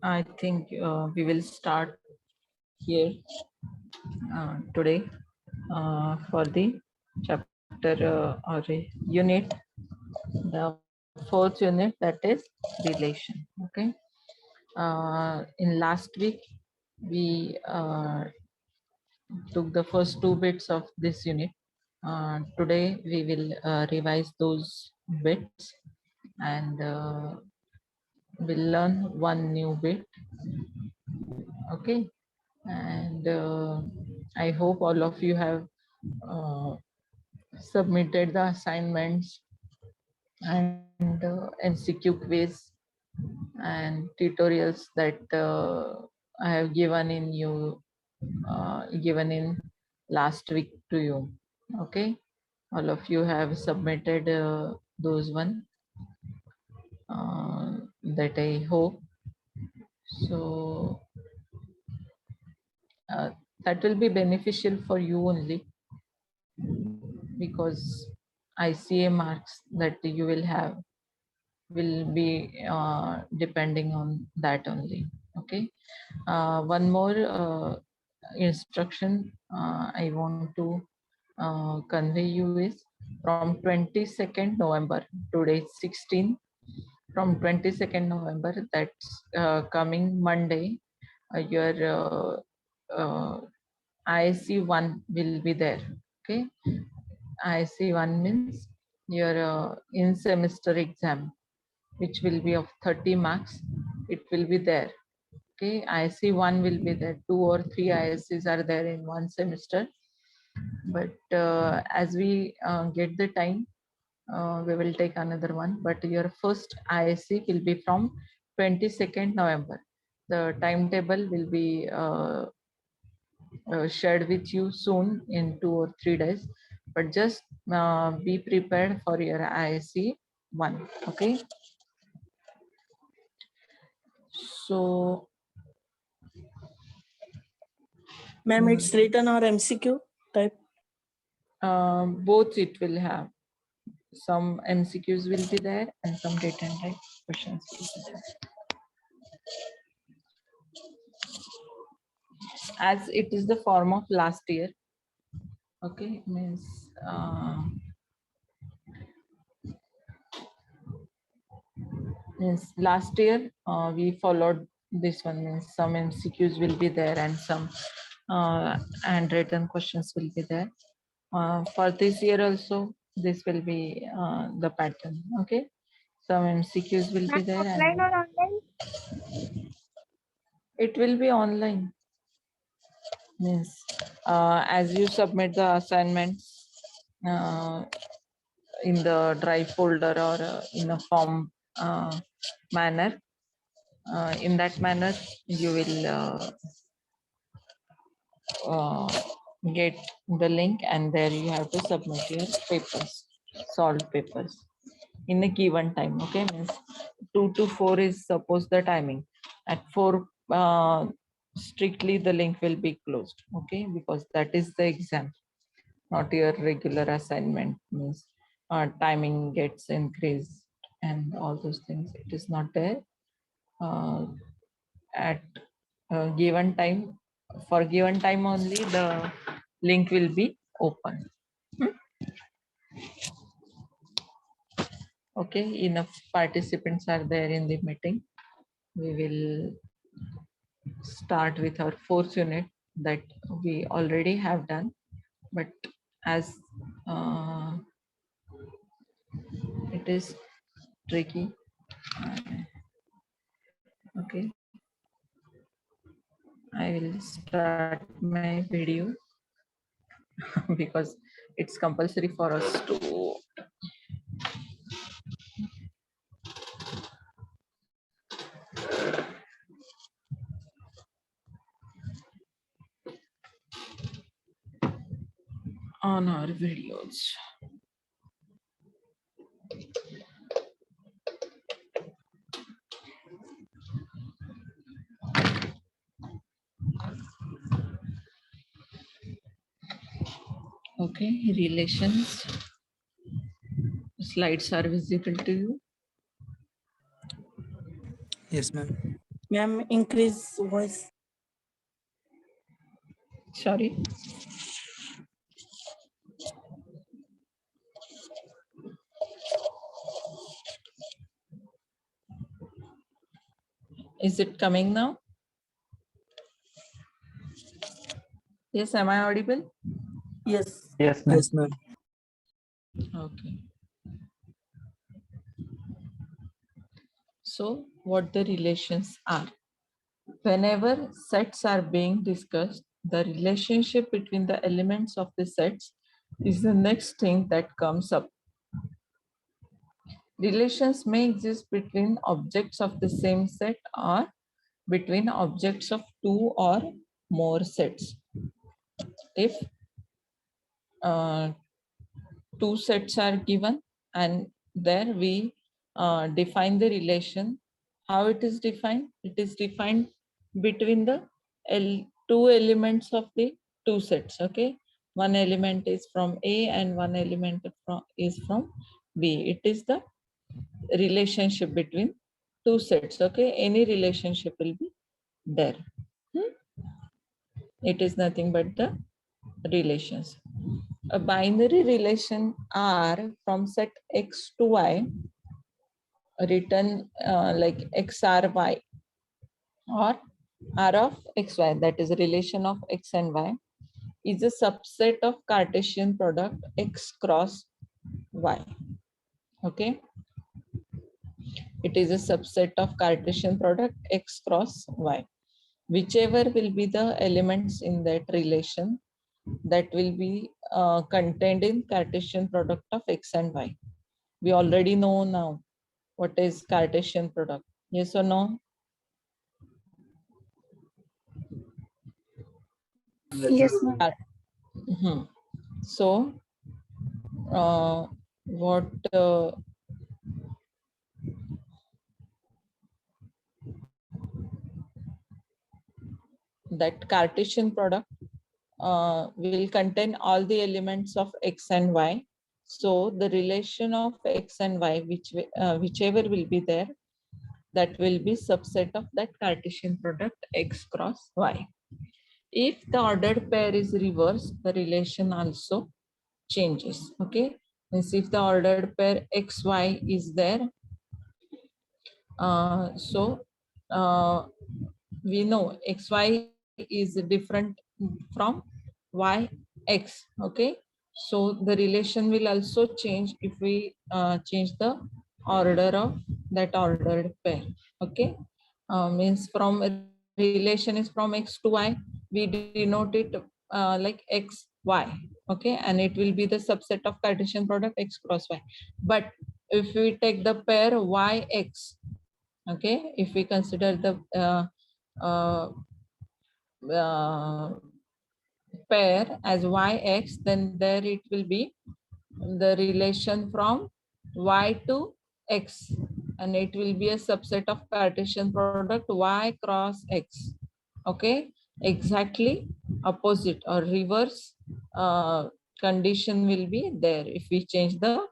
I think we will start here today for the chapter or unit, the fourth unit, that is relation. Okay. In last week, we took the first two bits of this unit. Today, we will revise those bits and we'll learn one new bit. Okay. And I hope all of you have uh, submitted the assignments and MCQ quiz and tutorials that I have given in last week to you. Okay, all of you have submitted those one that I hope. So that will be beneficial for you only, because ICA marks that you will have will be depending on that only. Okay. One more instruction I want to convey you is from 22nd November, today 16, from 22nd November, that's coming Monday, your ISC 1 will be there. Okay. ISC 1 means your in semester exam, which will be of 30 marks. It will be there. Okay, ISC 1 will be there. 2 or 3 ISCs are there in one semester. But as we get the time, we will take another one. But your first ISC will be from 22nd November. The timetable will be shared with you soon in 2 or 3 days. But just be prepared for your ISC 1. Okay. So, Ma'am, it's written or MCQ type? both it will have. Some MCQs will be there and some data and type questions will be there. As it is the form of last year. Okay, means last year we followed this one, means some MCQs will be there and some handwritten questions will be there. For this year also, this will be the pattern. Okay, some MCQs will be there. Offline or online? It will be online. Means as you submit the assignments in the drive folder or in a form manner, in that manner you will get the link, and there you have to submit your papers, solved papers in a given time. Okay, means 2 to 4 is suppose the timing. At 4 strictly the link will be closed. Okay, because that is the exam, not your regular assignment. Means timing gets increased and all those things. It is not there at given time. For given time only the link will be open. Okay, enough participants are there in the meeting. We will start with our fourth unit that we already have done, but as it is tricky. Okay, I will start my video because it's compulsory for us to on our videos. Okay, relations. Slides are visible to you. Yes, ma'am. Ma'am, increase voice. Sorry. Is it coming now? Yes, am I audible? Yes. Yes, ma'am. Yes, ma'am. Okay. So what the relations are? Whenever sets are being discussed, the relationship between the elements of the sets is the next thing that comes up. Relations may exist between objects of the same set or between objects of two or more sets. If two sets are given and there we define the relation. How it is defined? It is defined between the two elements of the two sets. Okay, one element is from A and one element is from B. It is the relationship between two sets. Okay, any relationship will be there. It is nothing but the relations. A binary relation R from set X to Y written like XRY or R of XY, that is a relation of X and Y, is a subset of Cartesian product X cross Y. Okay, it is a subset of Cartesian product X cross Y. Whichever will be the elements in that relation, that will be contained in Cartesian product of X and Y. We already know now what is Cartesian product. Yes or no? Yes, ma'am. Mhm. So, what that Cartesian product will contain all the elements of X and Y. So the relation of X and Y, whichever will be there, that will be subset of that Cartesian product X cross Y. If the ordered pair is reversed, the relation also changes. Okay, means if the ordered pair XY is there, so we know XY is different from YX. Okay, so the relation will also change if we change the order of that ordered pair. Okay, means from relation is from X to Y, we denote it like XY. Okay, and it will be the subset of Cartesian product X cross Y. But if we take the pair YX, okay, if we consider the uh, pair as YX, then there it will be the relation from Y to X, and it will be a subset of Cartesian product Y cross X. Okay, exactly opposite or reverse condition will be there if we change the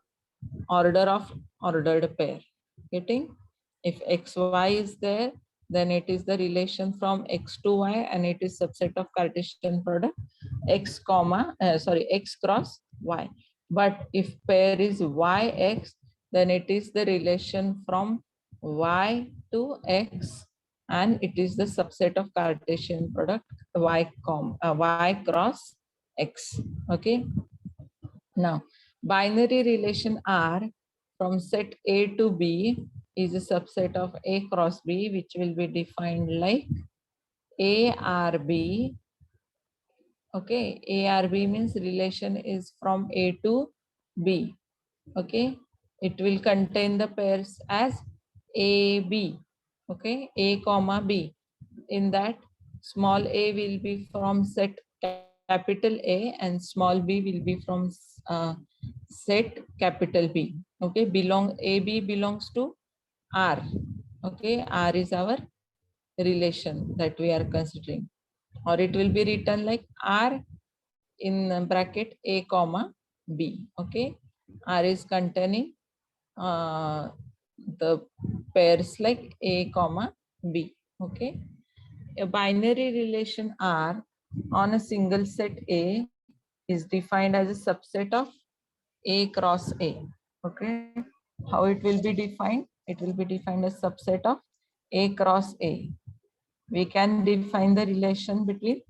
order of ordered pair. Getting? If XY is there, then it is the relation from X to Y and it is subset of Cartesian product X X cross Y. But if pair is YX, then it is the relation from Y to X and it is the subset of Cartesian product Y cross X. Okay. Now, binary relation R from set A to B is a subset of A cross B, which will be defined like ARB. Okay, ARB means relation is from A to B. Okay, it will contain the pairs as AB. Okay, A comma B. In that, small a will be from set capital A and small b will be from set capital B. Okay, AB belongs to R. Okay, R is our relation that we are considering, or it will be written like R in bracket A comma B. Okay, R is containing the pairs like A comma B. Okay. A binary relation R on a single set A is defined as a subset of A cross A. Okay. How it will be defined? It will be defined as subset of A cross A. We can define the relation between,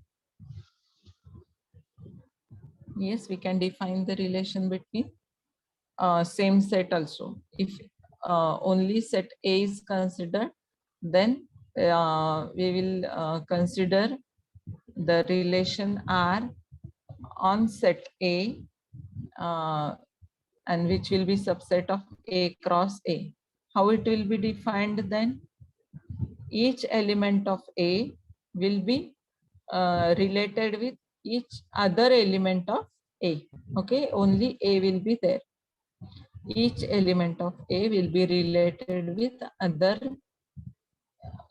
yes, we can define the relation between same set also. If only set A is considered, then we will consider the relation R on set A, and which will be subset of A cross A. How it will be defined then? Each element of A will be related with each other element of A. Okay, only A will be there. Each element of A will be related with other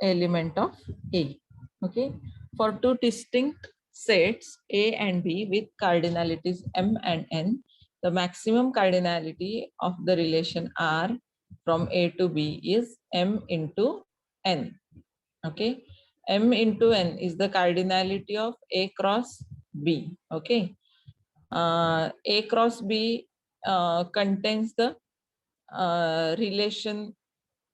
element of A. Okay, for two distinct sets A and B with cardinalities M and N, the maximum cardinality of the relation R from A to B is M into N. Okay, M into N is the cardinality of A cross B. Okay, A cross B contains the relation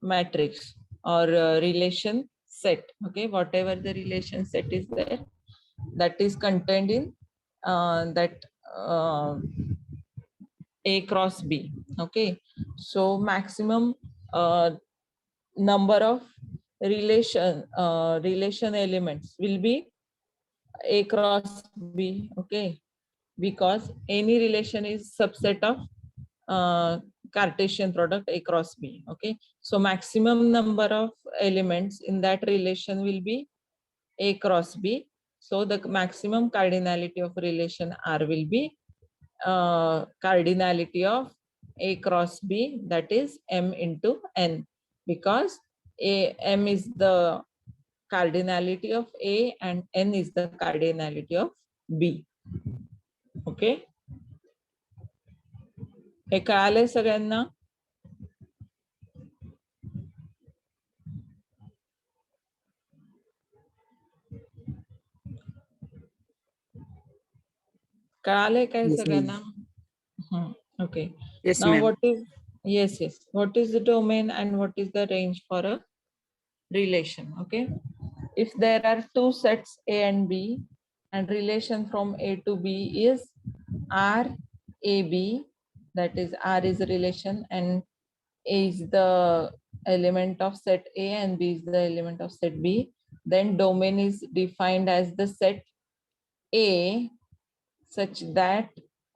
matrix or relation set. Okay, whatever the relation set is there, that is contained in that A cross B. Okay, so maximum number of relation elements will be A cross B. Okay, because any relation is subset of Cartesian product A cross B. Okay, so maximum number of elements in that relation will be A cross B. So the maximum cardinality of relation R will be cardinality of A cross B, that is M into N, because M is the cardinality of A and N is the cardinality of B. Okay, हे कळालंय सगळ्यांना? कळालंय काय सगळ्यांना? Okay. Yes, Now ma'am. what is, yes, what is the domain and what is the range for a relation? Okay, if there are two sets A and B and relation from A to B is R A B, that is R is a relation and A is the element of set A and B is the element of set B, then domain is defined as the set A such that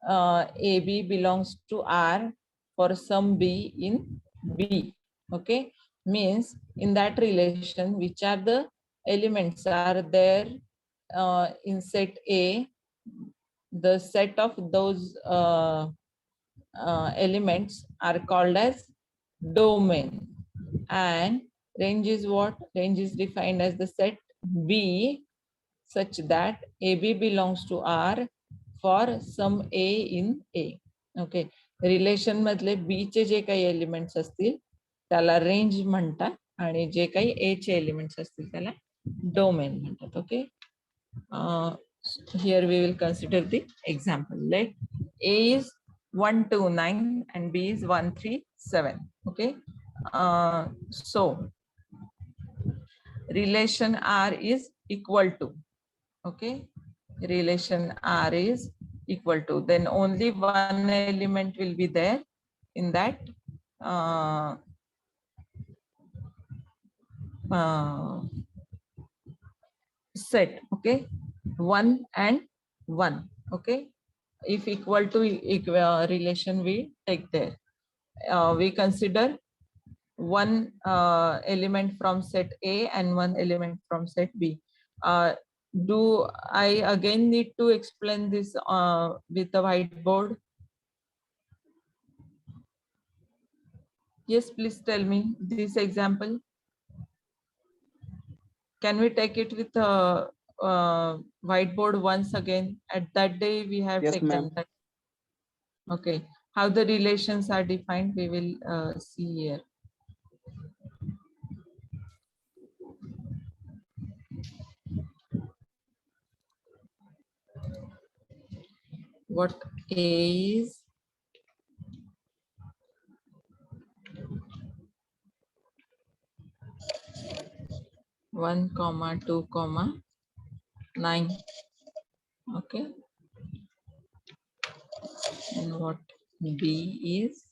AB belongs to R for some B in B. Okay, means in that relation, which are the elements are there in set A, the set of those elements are called as domain. And range is what? Range is defined as the set B such that AB belongs to R for some A in A. Okay, relation मधले B चे जे काही elements असतील त्याला range म्हणतात आणि जे काही A चे elements असतील त्याला डोमेन म्हणतात. Okay, here we will consider the example. Let A is 129 and B is 137. Okay, so relation R is equal to, okay, relation R is equal to, then only one element will be there in that set. Okay, 1 and 1. Okay, if equal to relation we take there, we consider one element from set A and one element from set B. Do I again need to explain this with the whiteboard? Yes, please tell me this example. Can we take it with a whiteboard once again? At that day we have taken that. Okay, how the relations are defined we will see here. what A is one comma 2 comma 9. Okay, and what B is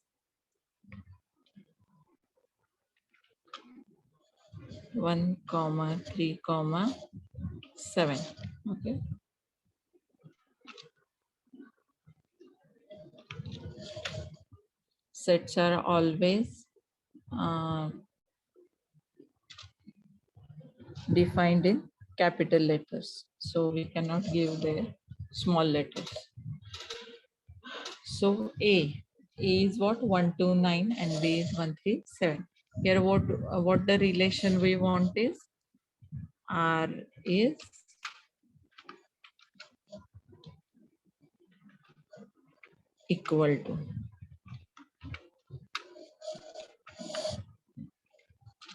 1 comma 3 comma 7. Okay, sets are always defined in capital letters, so we cannot give their small letters. So A is what 1 2 9 and B is 1 3 7. Here what the relation we want is R is equal to.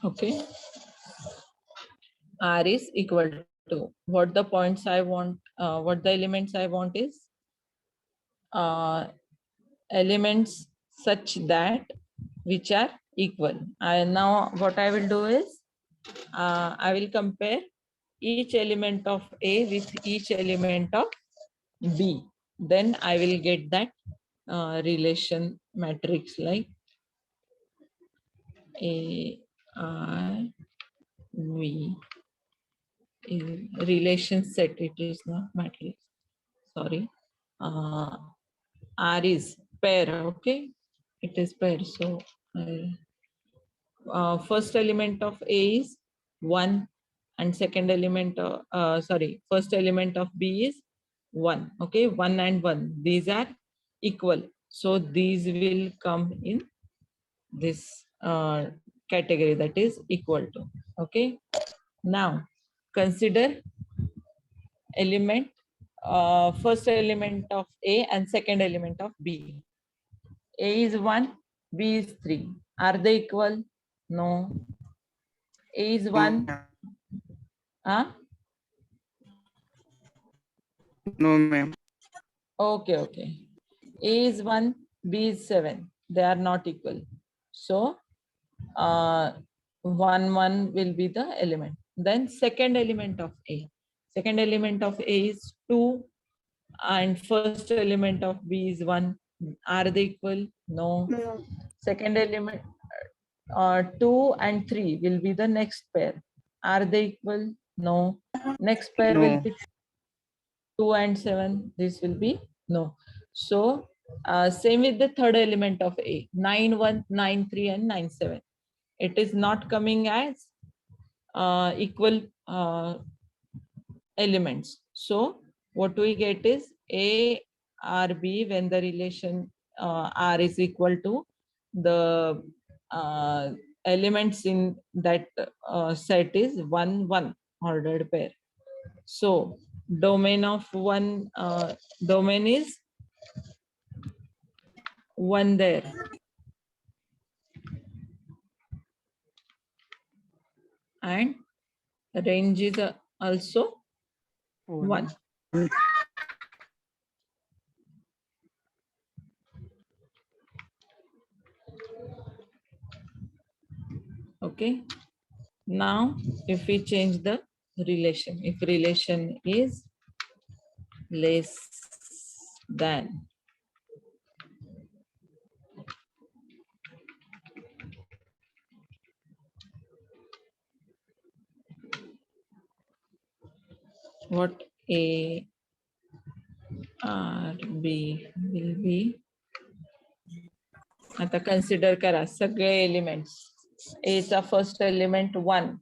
Okay, R is equal to what the points I want, what the elements I want is elements such that which are equal. Now what I will do is I will compare each element of A with each element of B. Then I will get that relation matrix like A R V relation set. It is not matrix. Sorry. R is pair. Okay, it is pair. So first element of A is 1 and second element first element of B is 1. Okay, 1 and 1, these are equal, so these will come in this category, that is equal to. Okay, now consider element first element of A and second element of B. A is 1, B is 3. Are they equal? No. A is 1. Huh? No, ma'am. Okay, okay. A is 1, B is 7. They are not equal. So 1 1 will be the element. Then second element of A. Second element of A is 2 and first element of B is 1. Are they equal? No. No. Second element 2 and 3 will be the next pair. Are they equal? No. Next pair will No. be 2 and 7. This will be no. So same with the third element of A, 9 1 9 3 and 9 7. It is not coming as equal elements. So what we get is A R B when the relation R is equal to the elements in that set is 1 1 ordered pair. So domain of one domain is 1 there. And range is also 1. Okay. Now, if we change the relation, if relation is less than what A R B will be. आता consider करा सगळे elements. A चा first element 1.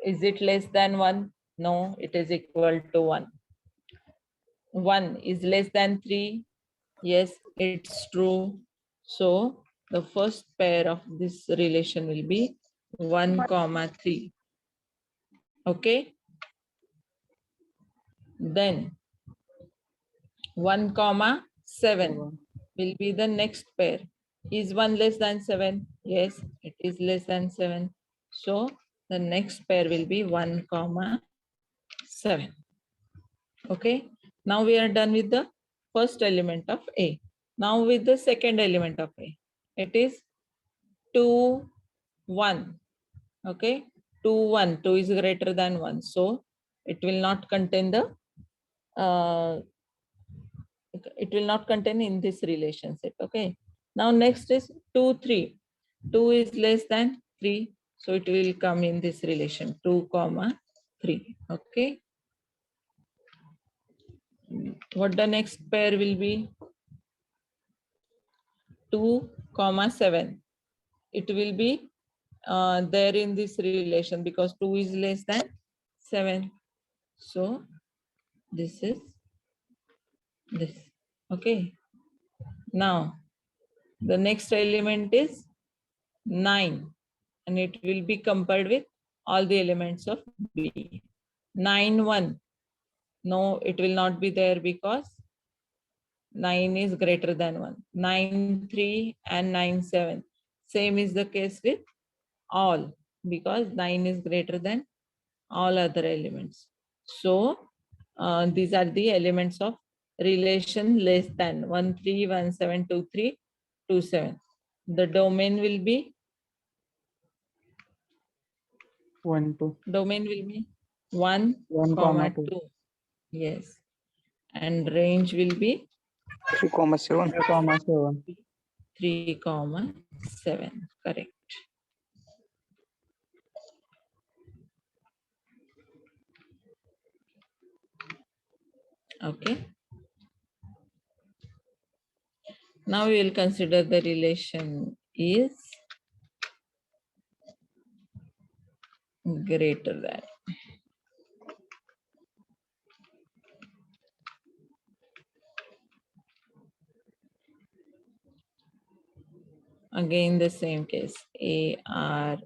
Is it less than 1? No, it is equal to 1. 1 is less than 3. Yes, it's true. So the first pair of this relation will be 1 comma 3. Okay. Then 1 comma 7 will be the next pair. Is 1 less than 7? Yes, it is less than 7. So the next pair will be 1 comma 7. Okay. Now we are done with the first element of A. Now with the second element of A, it is 2, 1. Okay, 2, 1. 2 is greater than 1. So it will not contain the it will not contain in this relationship. Okay. Now next is 2, 3. 2 is less than 3. So it will come in this relation 2, 3. Okay. What the next pair will be? 2, 7. It will be there in this relation because 2 is less than 7. So this is this. Okay. Now the next element is 9, and it will be compared with all the elements of B. 9, 1. No, it will not be there because 9 is greater than 1. 9, 3 and 9, 7. Same is the case with all because 9 is greater than all other elements. So these are the elements of relation less than 1, 3, 1, 7, 2, 3, 2, 7. The domain will be 1, 2. domain will be 1, 1, comma 2. 2. Yes. And range will be 3, 7. 7. 3, 7. Correct. Okay. Now we will consider the relation is greater than. Again, the same case. A R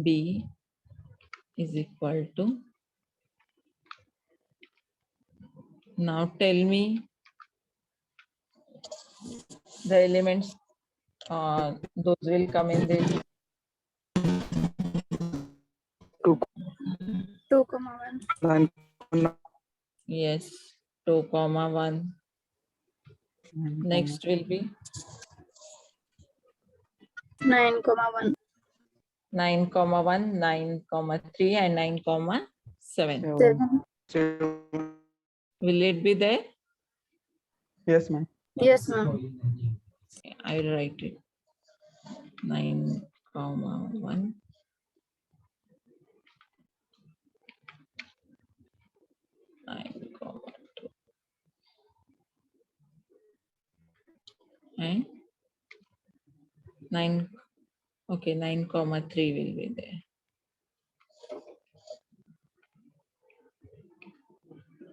B is equal to. Now tell me the elements. Those will come in this. 2, 2,1. 9, Yes. 2, 1. Next will be 9,1. 9, 1, 9, 3, and 9, 7. 7. 7. Will it be there? Yes, ma'am. Yes, ma'am. I write it. 9, 1. 9, 2. And 9. Okay, 9, 3 will be there.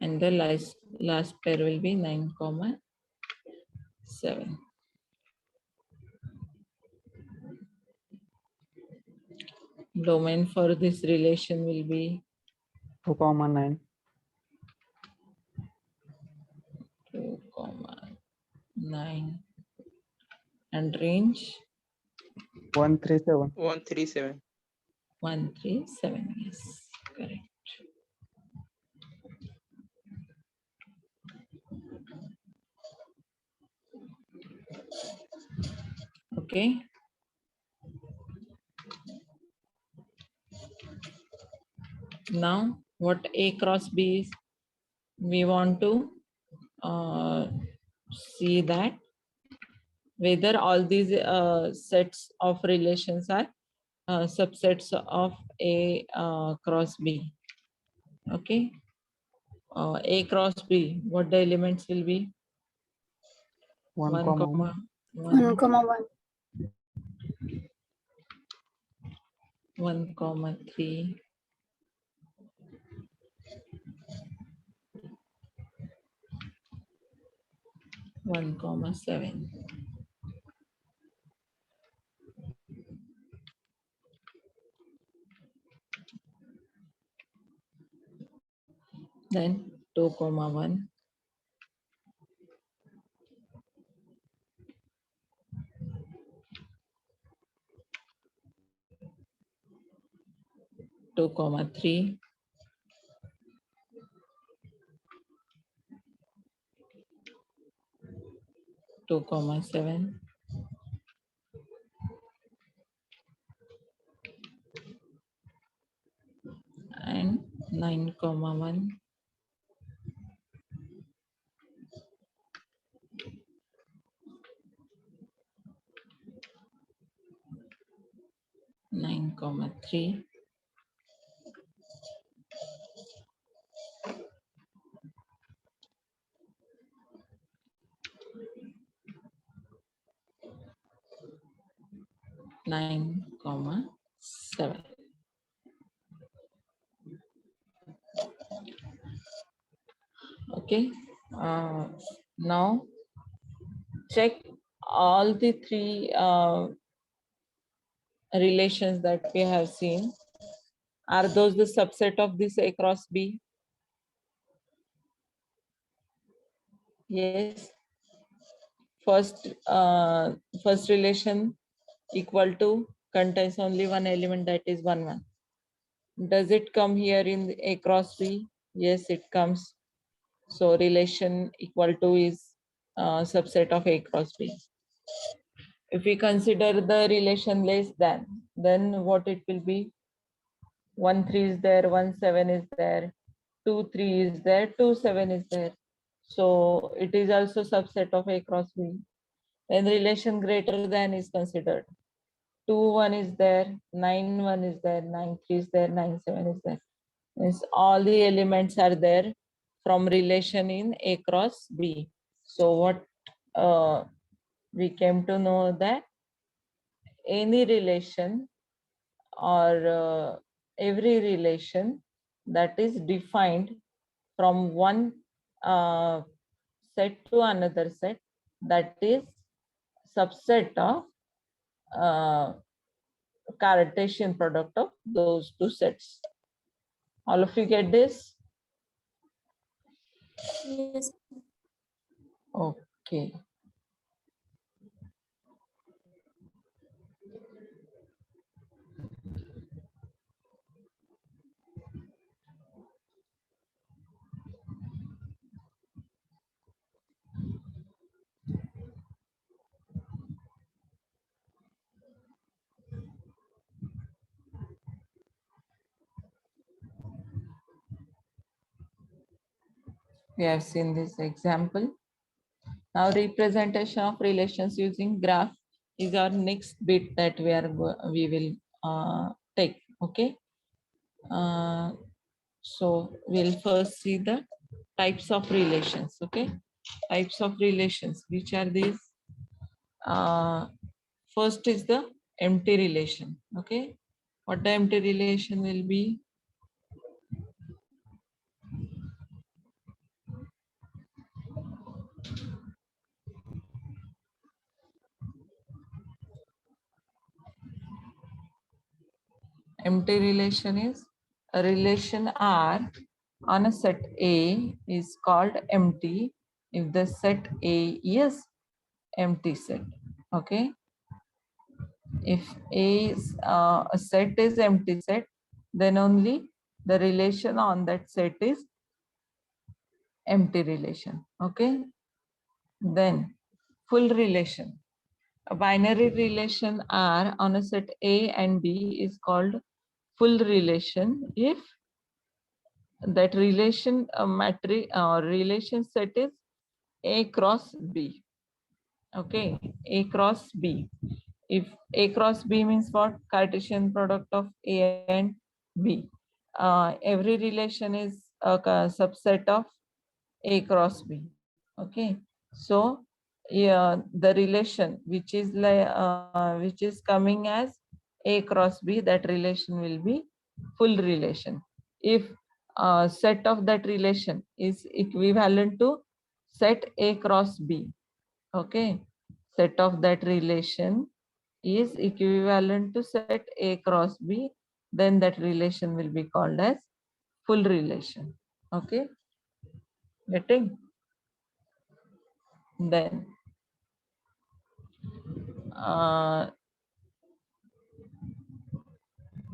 And the last pair will be 9, 7. Domain for this relation will be 2, 9. 2, 9. And range 1, 3, 7. 137. 1, 3, 7. Yes, correct. Okay. Now, what A cross B is, we want to see that whether all these sets of relations are subsets of A cross B. Okay. A cross B, what the elements will be? 1, 1, 1. 1,1. 1, 3. 1, 7. Then 2, 1. 2, 3. 2,7. And 9,1. 9,3. 9,7. Okay. Now check all the three relations that we have seen. Are those the subset of this A cross B? Yes. First relation equal to contains only one element, that is 1, 1. Does it come here in A cross B? Yes, it comes. So relation equal to is subset of A cross B. If we consider the relation less than, then what it will be? 1, 3 is there, 1, 7 is there, 2, 3 is there, 2, 7 is there. So it is also subset of A cross B. When relation greater than is considered, 2, 1 is there, 9, 1 is there, 9, 3 is there, 9, 7 is there. Means all the elements are there from relation in A cross B. So what we came to know that any relation or every relation that is defined from one set to another set, that is subset of Cartesian product of those two sets. All of you get this? Yes. Okay. We have seen this example. Now representation of relations using graph is our next bit that we will take. Okay. So we'll first see the types of relations. Okay. Types of relations. Which are these? First is the empty relation. Okay. What the empty relation will be? Empty relation is a relation R on a set A is called empty if the set A is empty set. Okay. If A is a set is empty set, then only the relation on that set is empty relation. Okay. Then full relation. A binary relation R on a set A and B is called full relation if that relation matrix or relation set is A cross B. Okay, A cross B. If A cross B means what? Cartesian product of A and B. Every relation is a subset of A cross B. Okay, so yeah, the relation which is coming as A cross B, that relation will be full relation. If set of that relation is equivalent to set A cross B. Okay, set of that relation is equivalent to set A cross B, then that relation will be called as full relation. Okay, getting? Then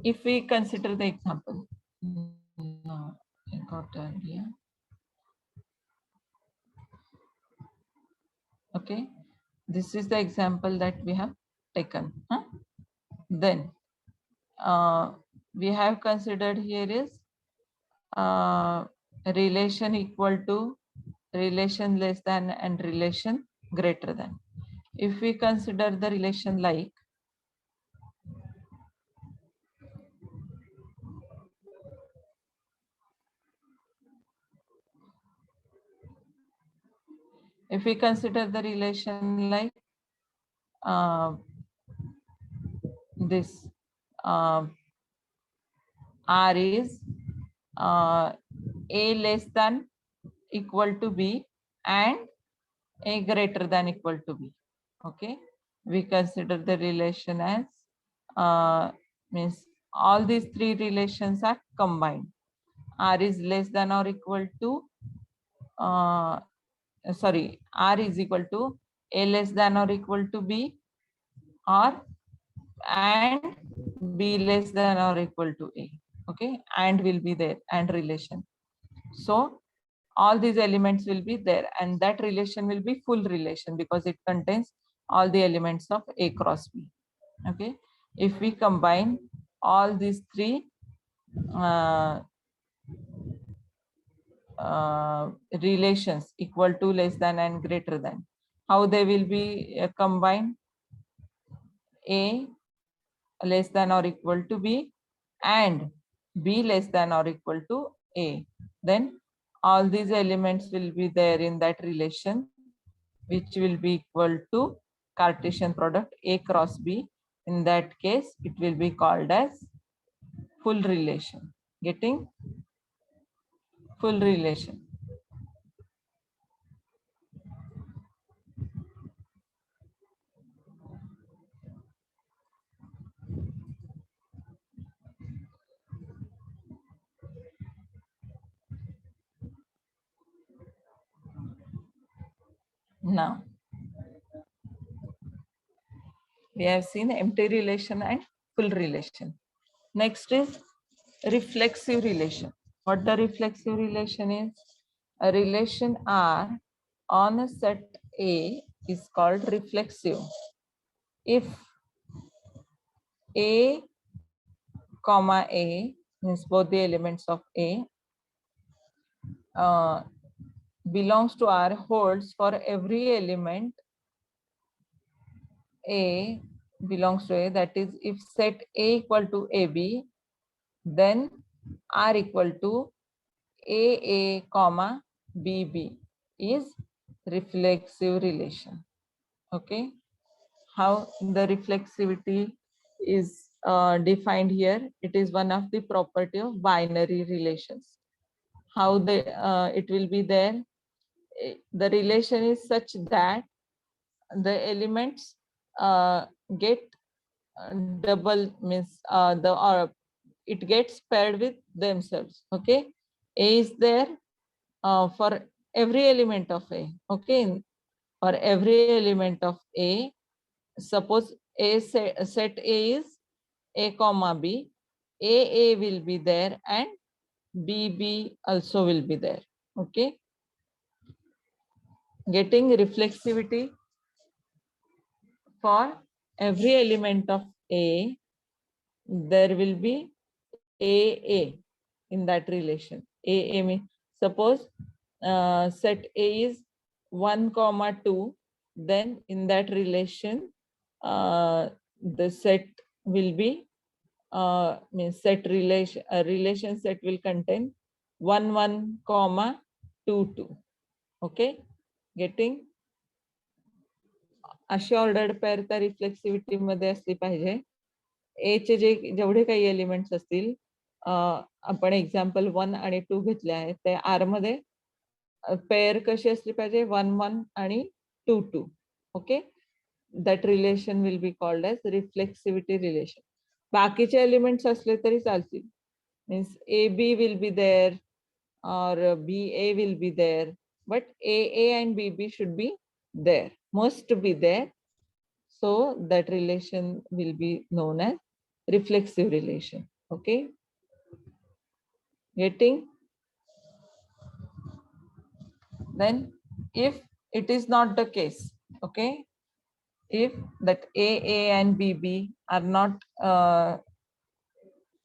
if we consider the example, no, I got the idea. Okay, This is the example that we have taken. Then we have considered here is relation equal to, relation less than, and relation greater than. If we consider the relation like, if we consider the relation like this, R is A less than equal to B and A greater than equal to B. Okay, we consider the relation as means all these three relations are combined. R is less than or equal to R is equal to A less than or equal to B, or and B less than or equal to A. Okay, and will be there, and relation. So all these elements will be there, and that relation will be full relation because it contains all the elements of A cross B. Okay, if we combine all these three relations, equal to, less than, and greater than, how they will be combined? A less than or equal to B and B less than or equal to A. Then all these elements will be there in that relation, which will be equal to Cartesian product A cross B. In that case, it will be called as full relation. Getting? Full relation. Now, we have seen empty relation and full relation. Next is reflexive relation. What the reflexive relation is? A relation R on a set A is called reflexive if A comma A means both the elements of A belongs to R, holds for every element A belongs to A, that is if set A equal to AB, then R equal to AA comma BB is reflexive relation. Okay, how the reflexivity is defined here? It is one of the property of binary relations. How it will be there? The relation is such that the elements get double, means it gets paired with themselves. Okay, A is there for every element of A. Okay, for every element of A, suppose A set A is A comma B, AA will be there and BB also will be there. Okay, getting reflexivity for every element of A, there will be AA in that relation. AA means, suppose set A is 1 comma 2, then in that relation the set will be means set relation, relation set will contain 1 1 comma 2 2. Okay, getting? अशी ordered pair त्या reflexivity मध्ये असली पाहिजे. ए चे जेवढे काही elements असतील, आपण एक्झाम्पल 1 आणि 2 घेतले आहेत, ते आर मध्ये पेअर कशी असली पाहिजे? 1 1 आणि 2 2. Okay, that relation will be called as reflexivity relation. बाकीचे एलिमेंट्स असले तरी चालतील, means A B will be there or BA will be there, but AA and BB should be there, must be there. So that relation will be known as reflexive relation. Okay, getting? Then if it is not the case, okay, If that A and B are not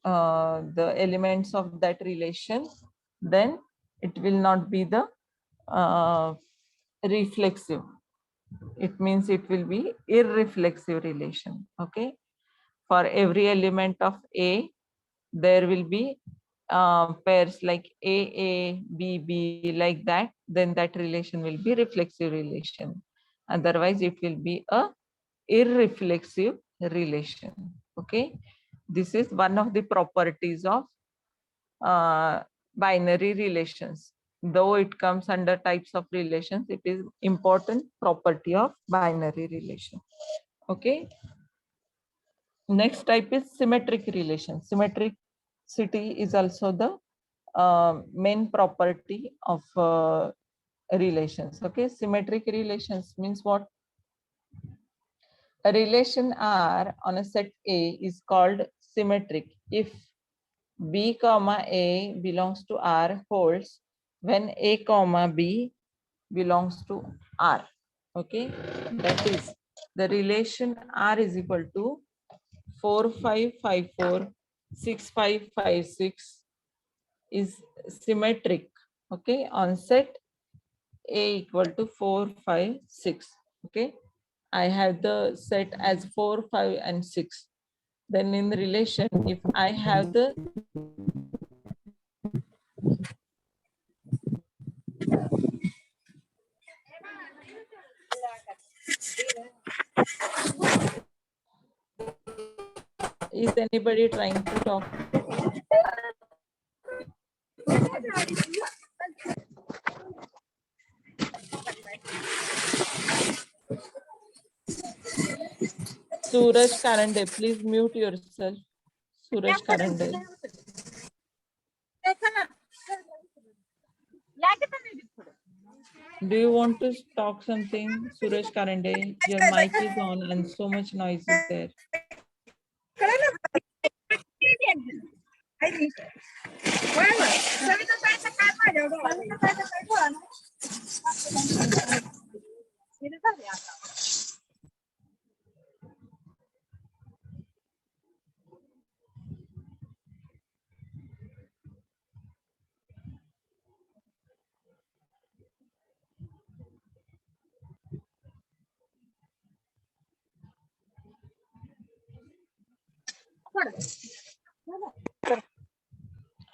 the elements of that relation, then it will not be the reflexive. It means it will be irreflexive relation. Okay. For every element of A, there will be pairs like A, B, like that. Then that relation will be reflexive relation. Otherwise, it will be a irreflexive relation. Okay. This is one of the properties of binary relations. Though it comes under types of relations, it is important property of binary relation. Okay. Next type is symmetric relation. Symmetricity is also the main property of relations. Okay. Symmetric relations means what? A relation R on a set A is called symmetric if B comma A belongs to R holds when A comma B belongs to R. Okay, that is the relation R is equal to 4554 6556 is symmetric. Okay, on set A equal to 4 5 6. Okay, I have the set as 4 5 and 6. Then in the relation, if I have the is anybody trying to talk? Suraj Karande, please mute yourself. Suraj Karande. Do you want to talk something, Suraj Karande? Your mic is on and so much noise is there.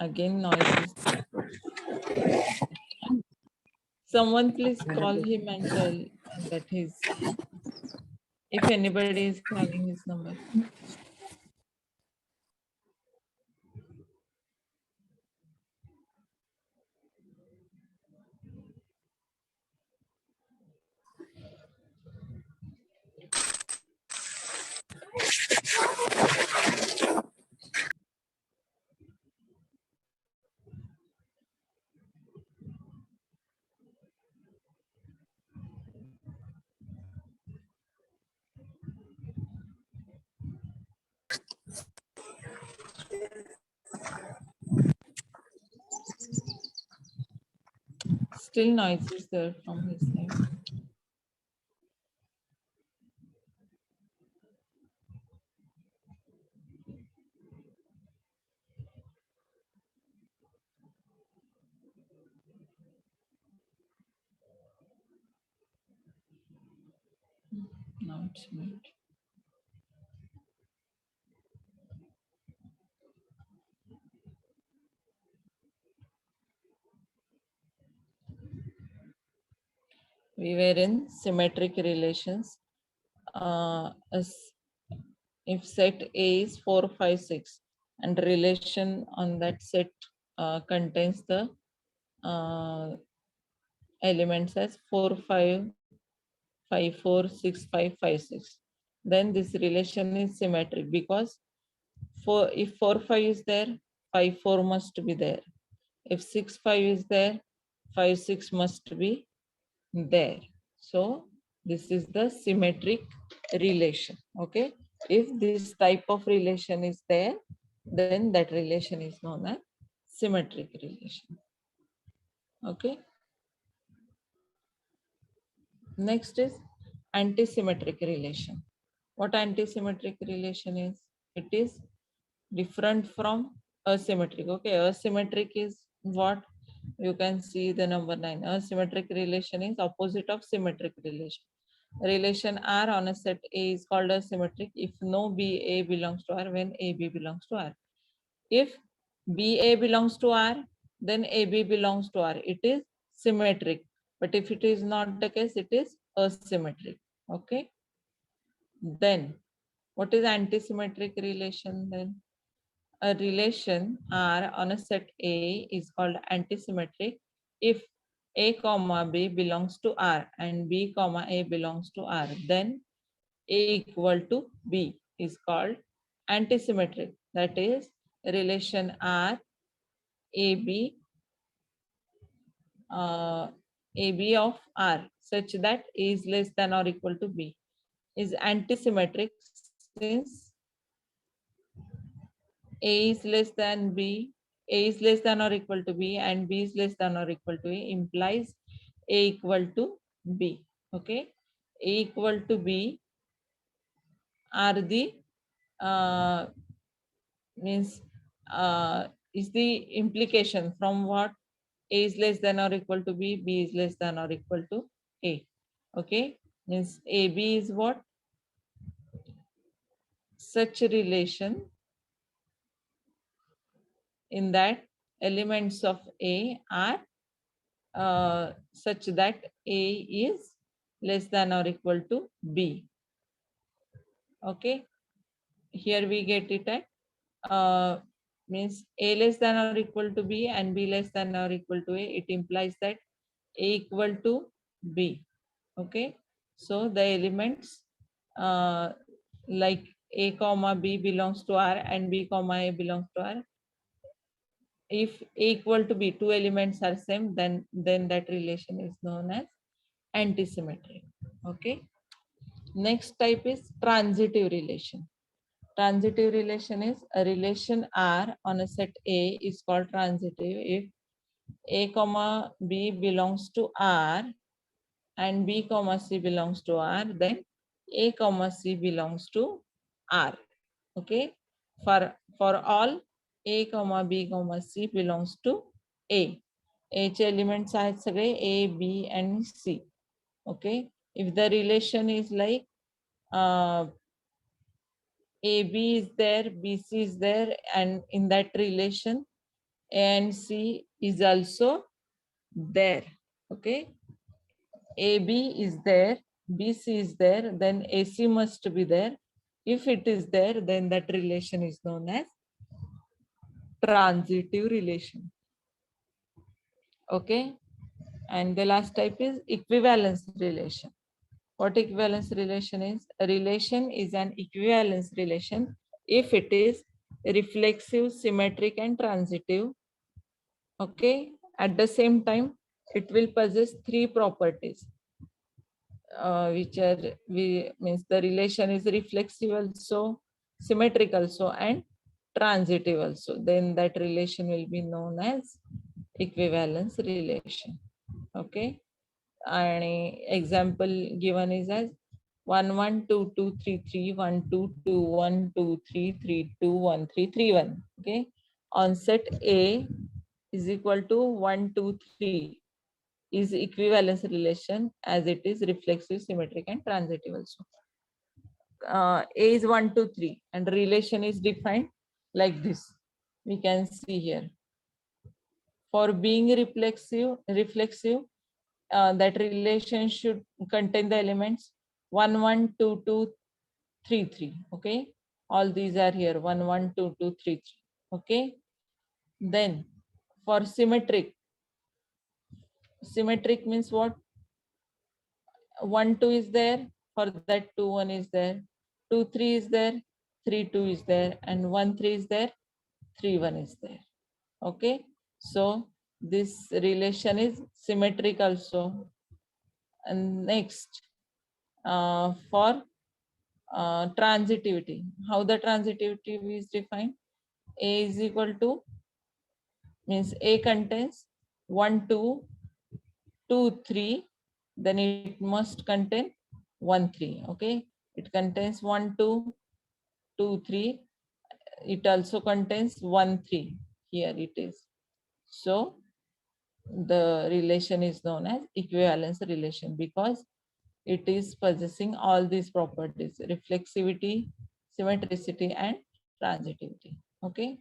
Again, noise. Someone please call him and tell that he's, if anybody is calling his number. Still noise is there from his side. Now it's mute. We were in symmetric relations. If set A is 4, 5, 6, and relation on that set contains the elements as 4, 5, 5, 4, 6, 5, 5, 6, then this relation is symmetric because if 4, 5 is there, 5, 4 must be there. If 6, 5 is there, 5, 6 must be there. So this is the symmetric relation. Okay. If this type of relation is there, then that relation is known as symmetric relation. Okay. Next is antisymmetric relation. What antisymmetric relation is? It is different from asymmetric. Okay, asymmetric is what? You can see the number 9. Asymmetric relation is opposite of symmetric relation. Relation R on a set A is called asymmetric if no BA belongs to R when AB belongs to R. If BA belongs to R, then AB belongs to R. It is symmetric. But if it is not the case, it is asymmetric. Okay. Then what is antisymmetric relation then? A relation R on a set A is called antisymmetric if A comma B belongs to R and B comma A belongs to R. Then A equal to B is called antisymmetric. That is relation R AB AB of R such that A is less than or equal to B is antisymmetric since A is less than B, A is less than or equal to B and B is less than or equal to A implies A equal to B. Okay, A equal to B are the means is the implication from what? A is less than or equal to B, B is less than or equal to A. Okay, means AB is what? Such a relation in that elements of A are such that A is less than or equal to B. Okay, here we get it at means A less than or equal to B and B less than or equal to A. It implies that A equal to B. Okay, so the elements like A comma B belongs to R and B comma A belongs to R. If A equal to B, two elements are same, then that relation is known as antisymmetric. Okay. Next type is transitive relation. Transitive relation is a relation R on a set A is called transitive if A comma B belongs to R and B comma C belongs to R, then A comma C belongs to R. Okay. For all A comma B comma C belongs to A. H elements are A, B and C. Okay. If the relation is like AB is there, BC is there, and in that relation A and C is also there. Okay. AB is there, BC is there, then AC must be there. If it is there, then that relation is known as transitive relation. Okay. And the last type is equivalence relation. What equivalence relation is? A relation is an equivalence relation if it is reflexive, symmetric, and transitive. Okay. At the same time, it will possess three properties, which are means the relation is reflexive also, symmetric also, and transitive also. Then that relation will be known as equivalence relation. Okay. And example given is as 1 1 2 2 3 3 1 2 2 1 2 3 3 2 1 3 3 1. Okay. On set A is equal to 1 2 3 is equivalence relation as it is reflexive, symmetric, and transitive also. A is 1 2 3 and relation is defined like this. We can see here. For being reflexive, that relation should contain the elements 1 1 2 2 3 3. Okay, all these are here 1 1 2 2 3 3. Okay, then for symmetric means what? 1 2 is there, for that 2 1 is there, 2 3 is there, 3 2 is there, and 1 3 is there, 3 1 is there. Okay, so this relation is symmetric also. And next, for transitivity, how the transitivity is defined? A is equal to means A contains 1 2 2 3, then it must contain 1 3. Okay, it contains 1 2 2 3. It also contains 1 3. Here it is. So the relation is known as equivalence relation because it is possessing all these properties: reflexivity, symmetricity, and transitivity. Okay,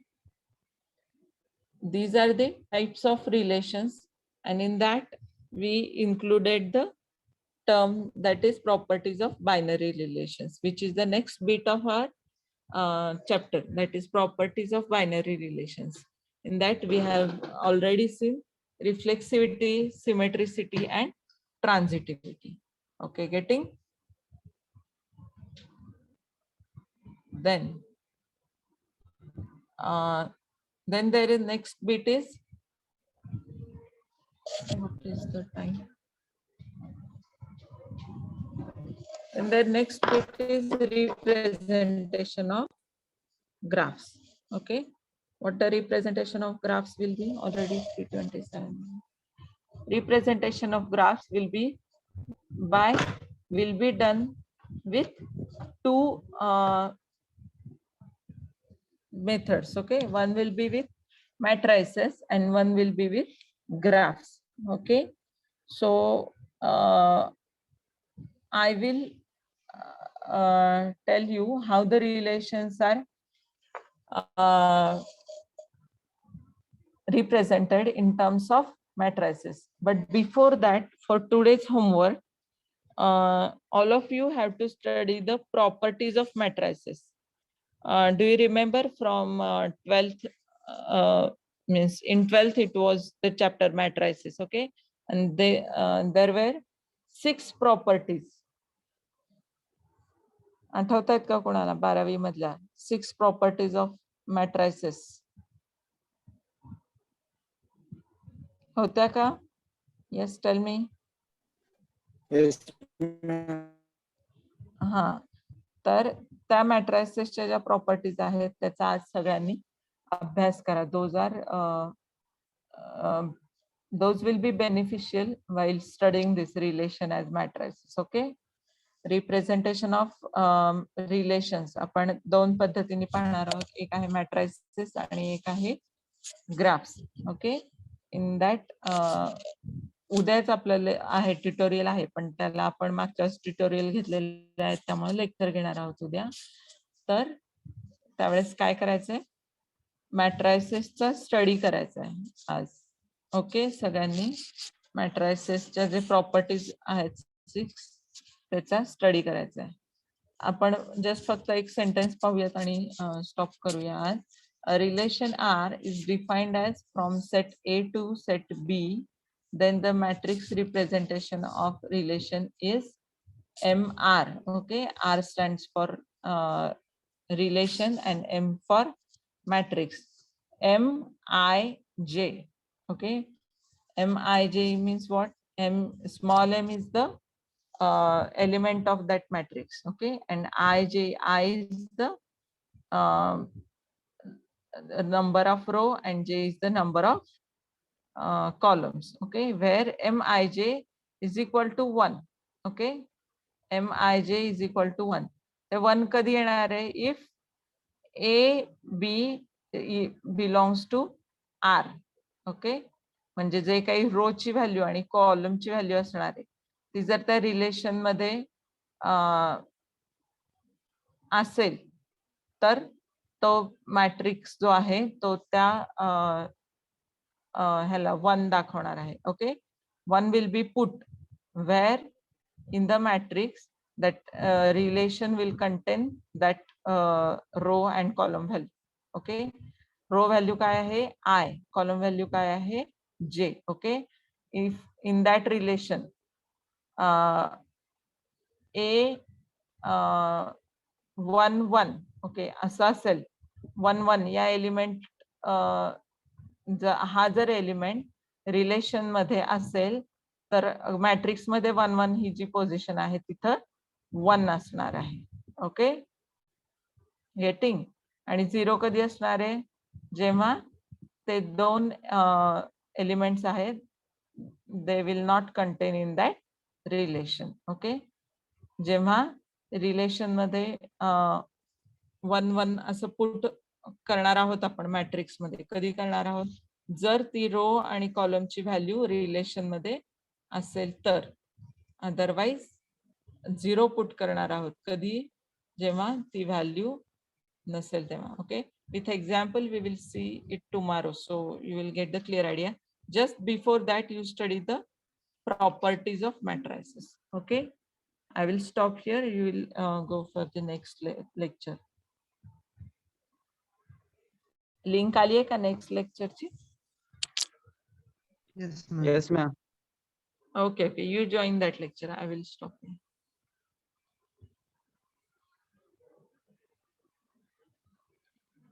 these are the types of relations, and in that we included the term that is properties of binary relations, which is the next bit of our chapter, that is properties of binary relations. In that we have already seen reflexivity, symmetricity, and transitivity. Okay, getting? Then there is next bit is, what is the time? And the next bit is representation of graphs. Okay, what the representation of graphs will be? Already 3:27. Representation of graphs will be done with two methods. Okay, one will be with matrices and one will be with graphs. Okay, so I will tell you how the relations are represented in terms of matrices. But before that, for today's homework, all of you have to study the properties of matrices. Do you remember from 12th? Means in 12th it was the chapter matrices. Okay, and there were 6 properties. आठवतात का कोणाला 12वी मधल्या 6 properties of matrices? होत्या का? Yes, tell me. Yes. हा, तर त्या मॅट्रायसेसच्या ज्या प्रॉपर्टीज आहेत त्याचा आज सगळ्यांनी अभ्यास करा. Those will be beneficial while studying this relation as matrices. Okay, representation of relations आपण 2 पद्धतीने पाहणार आहोत. एक आहे मॅट्रायसेस आणि एक आहे ग्राफ्स. ओके, इन दॅट उद्याच आपल्याला आहे ट्युटोरियल आहे, पण त्याला आपण मागच्याच ट्युटोरियल घेतलेले आहेत त्यामुळे लेक्चर घेणार आहोत उद्या. तर त्यावेळेस काय करायचंय, मॅट्रायसेसचा स्टडी करायचा आहे आज. ओके, सगळ्यांनी मॅट्रायसेसच्या जे प्रॉपर्टीज आहेत 6 त्याचा स्टडी करायचा आहे. आपण जस्ट फक्त एक सेंटेन्स पाहूयात आणि स्टॉप करूया आज. A relation R is defined as from set A to set B, then the matrix representation of relation is MR. Okay, R stands for relation and M for matrix. MIJ. Okay, MIJ means what? Small m is the element of that matrix. Okay, and I is the number of row and J is the number of columns. Okay, where Mij is equal to 1. Okay, Mij is equal to 1. The 1 कधी येणार आहे? If A B belongs to R. Okay, म्हणजे जे काही रो ची value आणि कॉलमची value असणार आहे ती जर त्या रिलेशन मध्ये असेल तर तो मॅट्रिक्स जो आहे तो त्या ह्याला 1 दाखवणार आहे. Okay, 1 will be put where in the matrix that relation will contain that row and column value. Okay, row value काय आहे? I, column value काय आहे? J. Okay, if in that relation A 1 1, okay, असं असेल 1 1 या element हा जर element relation मध्ये असेल तर मॅट्रिक्स मध्ये 1 1 ही जी पोझिशन आहे तिथं 1 असणार आहे. Okay, getting. आणि 0 कधी असणार आहे? जेव्हा ते 2 एलिमेंट्स आहेत, they will not contain in that relation. Okay, जेव्हा रिलेशन मध्ये 1 1 असं पुट करणार आहोत आपण मॅट्रिक्स मध्ये, कधी करणार आहोत जर ती रो आणि कॉलमची व्हॅल्यू रिलेशन मध्ये असेल तर. अदरवाईज 0 पुट करणार आहोत कधी, जेव्हा ती व्हॅल्यू नसेल तेव्हा. Okay, with example we will see it tomorrow, so you will get the clear idea. Just before that you study the properties of matrices. Okay, I will stop here, you will go for the next lecture. Link आली आहे का next लेक्चरची? Yes, ma'am. Yes, ma'am. Okay, you join that lecture. I will stop here.